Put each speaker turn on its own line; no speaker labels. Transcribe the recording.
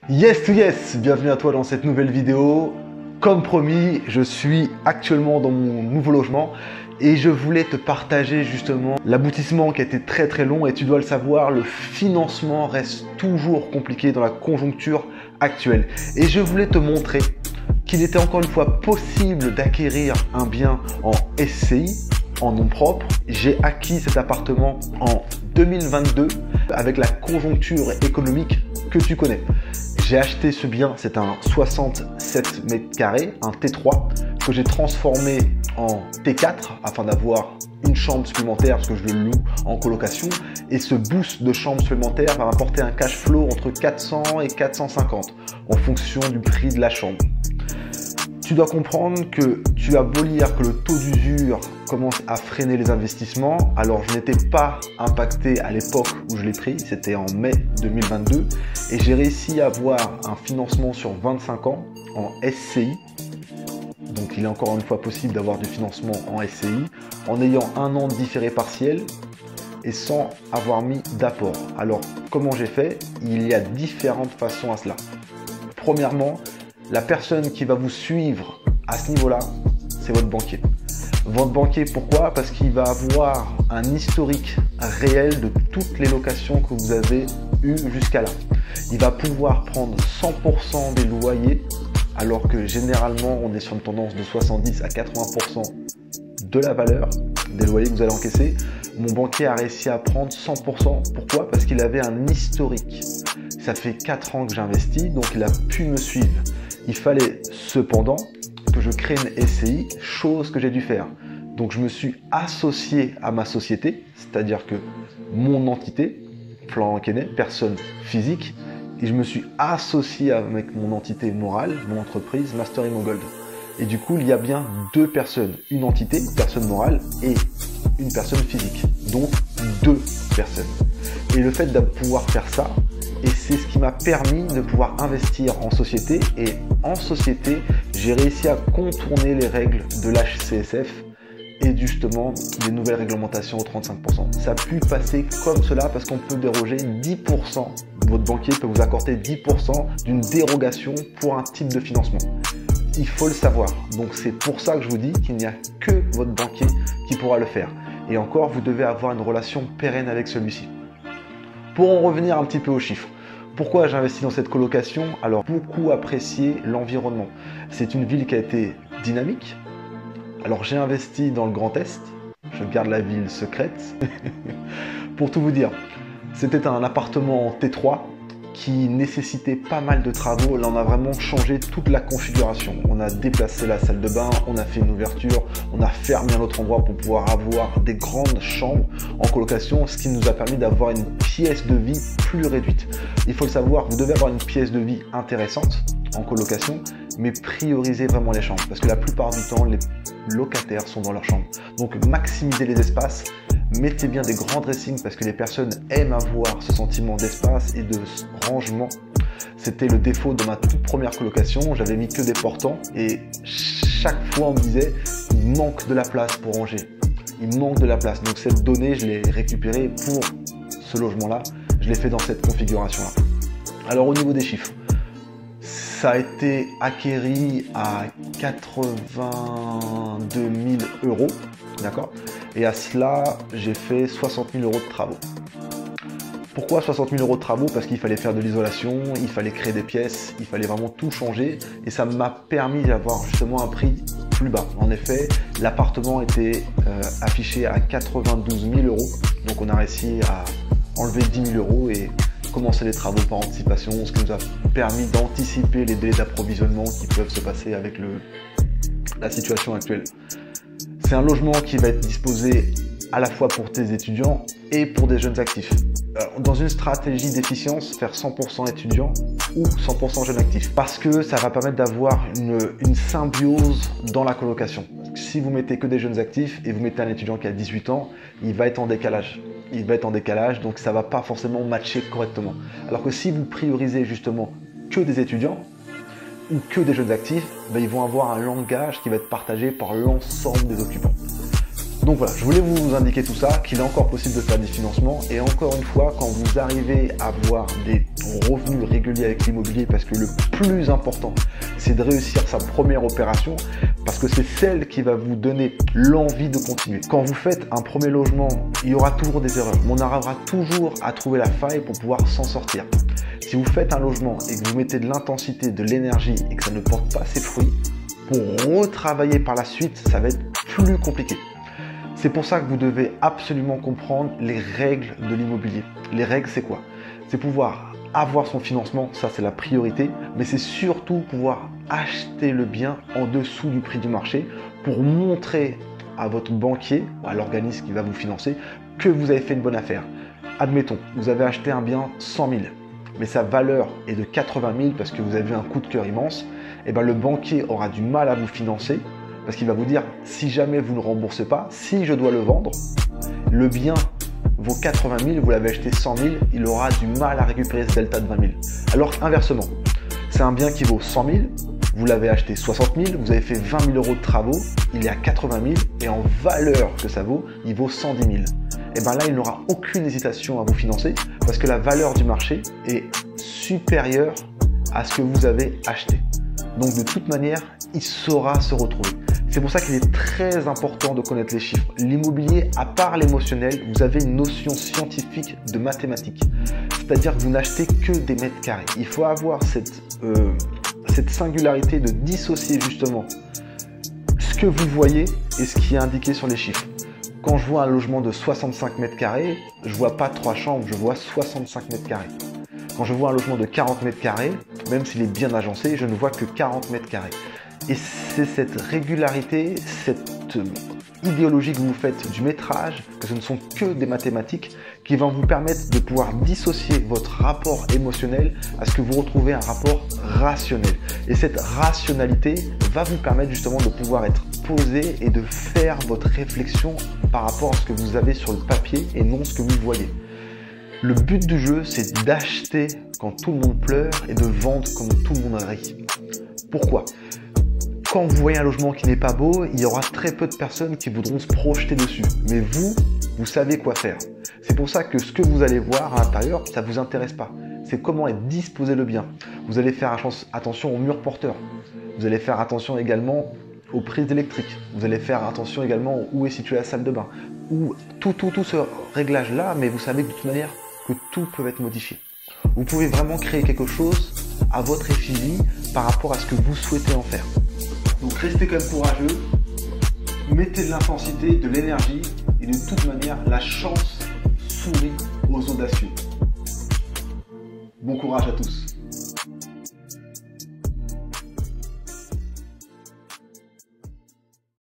Yes to yes, bienvenue à toi dans cette nouvelle vidéo. Comme promis, je suis actuellement dans mon nouveau logement et je voulais te partager justement l'aboutissement qui a été très long et tu dois le savoir, le financement reste toujours compliqué dans la conjoncture actuelle. Et je voulais te montrer qu'il était encore une fois possible d'acquérir un bien en SCI, en nom propre. J'ai acquis cet appartement en 2022 avec la conjoncture économique que tu connais. J'ai acheté ce bien, c'est un 67 mètres carrés, un T3, que j'ai transformé en T4 afin d'avoir une chambre supplémentaire parce que je le loue en colocation. Et ce boost de chambre supplémentaire va m'apporter un cash flow entre 400 et 450 en fonction du prix de la chambre. Tu dois comprendre que tu as beau lire que le taux d'usure commence à freiner les investissements. Alors je n'étais pas impacté à l'époque où je l'ai pris, c'était en mai 2022 et j'ai réussi à avoir un financement sur 25 ans en SCI. Donc il est encore une fois possible d'avoir du financement en SCI en ayant un an de différé partiel et sans avoir mis d'apport. Alors comment j'ai fait? Il y a différentes façons à cela. Premièrement, la personne qui va vous suivre à ce niveau-là, c'est votre banquier. Votre banquier, pourquoi? Parce qu'il va avoir un historique réel de toutes les locations que vous avez eues jusqu'à là. Il va pouvoir prendre 100% des loyers, alors que généralement, on est sur une tendance de 70 à 80% de la valeur des loyers que vous allez encaisser. Mon banquier a réussi à prendre 100%. Pourquoi? Parce qu'il avait un historique. Ça fait 4 ans que j'investis, donc il a pu me suivre. Il fallait cependant que je crée une SCI, chose que j'ai dû faire. Donc je me suis associé à ma société, c'est-à-dire que mon entité, Florent Quesnay, personne physique, et je me suis associé avec mon entité morale, mon entreprise Master Immo Gold. Et du coup, il y a bien deux personnes, une entité, une personne morale et une personne physique, donc deux personnes. Et le fait de pouvoir faire ça, et c'est ce qui m'a permis de pouvoir investir en société. Et en société, j'ai réussi à contourner les règles de l'HCSF et justement des nouvelles réglementations au 35%. Ça a pu passer comme cela parce qu'on peut déroger 10%. Votre banquier peut vous accorder 10% d'une dérogation pour un type de financement. Il faut le savoir. Donc c'est pour ça que je vous dis qu'il n'y a que votre banquier qui pourra le faire. Et encore, vous devez avoir une relation pérenne avec celui-ci. Pour en revenir un petit peu aux chiffres, pourquoi j'ai investi dans cette colocation? Alors, beaucoup apprécié l'environnement. C'est une ville qui a été dynamique. Alors, j'ai investi dans le Grand Est. Je garde la ville secrète. Pour tout vous dire, c'était un appartement en T3 qui nécessitait pas mal de travaux. Là, on a vraiment changé toute la configuration. On a déplacé la salle de bain, on a fait une ouverture, on a fermé un autre endroit pour pouvoir avoir des grandes chambres en colocation, ce qui nous a permis d'avoir une pièce de vie plus réduite. Il faut le savoir, vous devez avoir une pièce de vie intéressante en colocation, mais priorisez vraiment les chambres, parce que la plupart du temps, les locataires sont dans leur chambre. Donc, maximisez les espaces. Mettez bien des grands dressings parce que les personnes aiment avoir ce sentiment d'espace et de rangement. C'était le défaut de ma toute première colocation. J'avais mis que des portants et chaque fois on me disait il manque de la place pour ranger. Il manque de la place. Donc cette donnée, je l'ai récupérée pour ce logement-là. Je l'ai fait dans cette configuration-là. Alors au niveau des chiffres, ça a été acquéri à 82 000 €. D'accord? Et à cela, j'ai fait 60 000 € de travaux. Pourquoi 60 000 € de travaux? Parce qu'il fallait faire de l'isolation, il fallait créer des pièces, il fallait vraiment tout changer. Et ça m'a permis d'avoir justement un prix plus bas. En effet, l'appartement était affiché à 92 000 €. Donc on a réussi à enlever 10 000 € et commencer les travaux par anticipation, ce qui nous a permis d'anticiper les délais d'approvisionnement qui peuvent se passer avec la situation actuelle. C'est un logement qui va être disposé à la fois pour tes étudiants et pour des jeunes actifs. Dans une stratégie d'efficience, faire 100% étudiants ou 100% jeunes actifs. Parce que ça va permettre d'avoir une symbiose dans la colocation. Si vous mettez que des jeunes actifs et vous mettez un étudiant qui a 18 ans, il va être en décalage. Il va être en décalage, donc ça ne va pas forcément matcher correctement. Alors que si vous priorisez justement que des étudiants, ou que des jeunes actifs, ben ils vont avoir un langage qui va être partagé par l'ensemble des occupants. Donc voilà, je voulais vous indiquer tout ça, qu'il est encore possible de faire des financements. Et encore une fois, quand vous arrivez à avoir des revenus réguliers avec l'immobilier, parce que le plus important, c'est de réussir sa première opération, parce que c'est celle qui va vous donner l'envie de continuer. Quand vous faites un premier logement, il y aura toujours des erreurs, mais on arrivera toujours à trouver la faille pour pouvoir s'en sortir. Si vous faites un logement et que vous mettez de l'intensité, de l'énergie et que ça ne porte pas ses fruits, pour retravailler par la suite, ça va être plus compliqué. C'est pour ça que vous devez absolument comprendre les règles de l'immobilier. Les règles, c'est quoi? C'est pouvoir avoir son financement, ça c'est la priorité, mais c'est surtout pouvoir acheter le bien en dessous du prix du marché pour montrer à votre banquier, à l'organisme qui va vous financer, que vous avez fait une bonne affaire. Admettons, vous avez acheté un bien 100 000, mais sa valeur est de 80 000 parce que vous avez eu un coup de cœur immense, et bien le banquier aura du mal à vous financer parce qu'il va vous dire, si jamais vous ne remboursez pas, si je dois le vendre, le bien vaut 80 000, vous l'avez acheté 100 000, il aura du mal à récupérer ce delta de 20 000. Alors inversement, c'est un bien qui vaut 100 000, vous l'avez acheté 60 000, vous avez fait 20 000 euros de travaux, il est à 80 000 et en valeur que ça vaut, il vaut 110 000. Et bien là, il n'aura aucune hésitation à vous financer parce que la valeur du marché est supérieure à ce que vous avez acheté. Donc de toute manière, il saura se retrouver. C'est pour ça qu'il est très important de connaître les chiffres. L'immobilier, à part l'émotionnel, vous avez une notion scientifique de mathématiques. C'est-à-dire que vous n'achetez que des mètres carrés. Il faut avoir cette singularité de dissocier justement ce que vous voyez et ce qui est indiqué sur les chiffres. Quand je vois un logement de 65 mètres carrés, je vois pas 3 chambres, je vois 65 mètres carrés. Quand je vois un logement de 40 mètres carrés, même s'il est bien agencé, je ne vois que 40 mètres carrés. Et c'est cette régularité, cette idéologie que vous faites du métrage, que ce ne sont que des mathématiques, qui vont vous permettre de pouvoir dissocier votre rapport émotionnel à ce que vous retrouvez un rapport rationnel. Et cette rationalité va vous permettre justement de pouvoir être posé et de faire votre réflexion par rapport à ce que vous avez sur le papier et non ce que vous voyez. Le but du jeu, c'est d'acheter quand tout le monde pleure et de vendre quand tout le monde rit. Pourquoi ? Quand vous voyez un logement qui n'est pas beau, il y aura très peu de personnes qui voudront se projeter dessus. Mais vous savez quoi faire. C'est pour ça que ce que vous allez voir à l'intérieur, ça ne vous intéresse pas. C'est comment est disposé le bien. Vous allez faire attention aux murs porteurs. Vous allez faire attention également aux prises électriques. Vous allez faire attention également où est située la salle de bain. Ou tout ce réglage-là, mais vous savez de toute manière que tout peut être modifié. Vous pouvez vraiment créer quelque chose à votre effigie par rapport à ce que vous souhaitez en faire. Donc restez quand même courageux, mettez de l'intensité, de l'énergie et de toute manière, la chance sourit aux audacieux. Bon courage à tous.